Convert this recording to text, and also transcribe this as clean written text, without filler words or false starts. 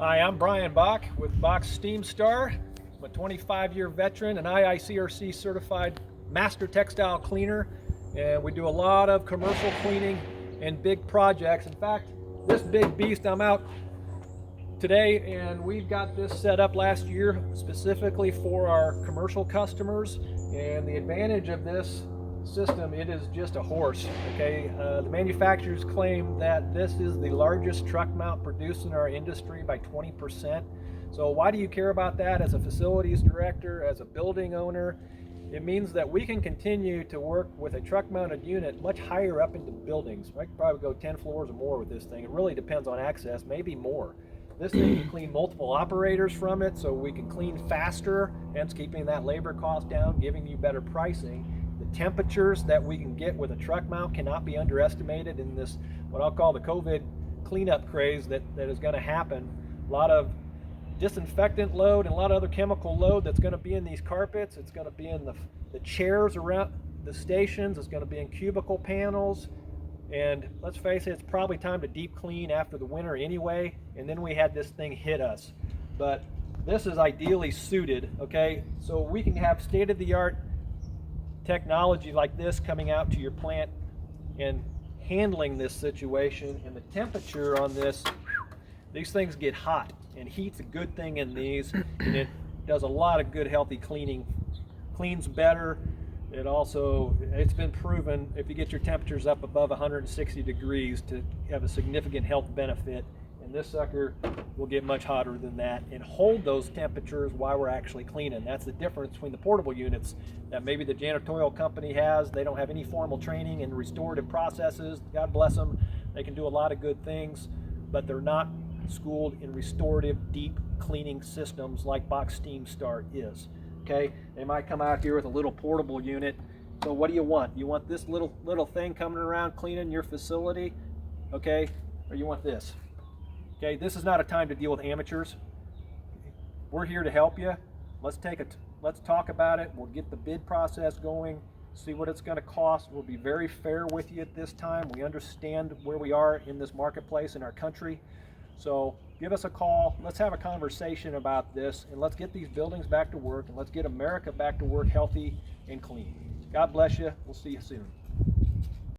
Hi, I'm Brian Bock with Bock Steam Star. I'm a 25-year veteran, an IICRC certified master textile cleaner, and we do a lot of commercial cleaning and big projects. In fact, this big beast, I'm out today and we've got this set up last year specifically for our commercial customers. And the advantage of this system, it is just a horse. Okay, the manufacturers claim that this is the largest truck mount produced in our industry by 20%. So why do you care about that as a facilities director, as a building owner? It means that we can continue to work with a truck mounted unit much higher up into buildings. I could probably go 10 floors or more with this thing. It really depends on access, maybe more. This thing can clean multiple operators from it, so we can clean faster, hence keeping that labor cost down, giving you better pricing. The temperatures that we can get with a truck mount cannot be underestimated in this, what I'll call the COVID cleanup craze that is going to happen. A lot of disinfectant load and a lot of other chemical load that's going to be in these carpets. It's going to be in the chairs around the stations. It's going to be in cubicle panels. And let's face it, it's probably time to deep clean after the winter anyway. And then we had this thing hit us. But this is ideally suited, okay? So we can have state-of-the-art technology like this coming out to your plant and handling this situation. And the temperature on this, these things get hot, and heat's a good thing in these, and it does a lot of good healthy cleaning. Cleans better. It's been proven if you get your temperatures up above 160 degrees to have a significant health benefit, and this sucker will get much hotter than that and hold those temperatures while we're actually cleaning. That's the difference between the portable units that maybe the janitorial company has. They don't have any formal training in restorative processes. God bless them. They can do a lot of good things, but they're not schooled in restorative deep cleaning systems like Bock Steam Star is. Okay, they might come out here with a little portable unit. So what do you want? You want this little thing coming around cleaning your facility, okay? Or you want this? Okay, this is not a time to deal with amateurs. We're here to help you. Let's talk about it. We'll get the bid process going, see what it's going to cost. We'll be very fair with you at this time. We understand where we are in this marketplace in our country. So give us a call. Let's have a conversation about this, and let's get these buildings back to work, and let's get America back to work healthy and clean. God bless you. We'll see you soon.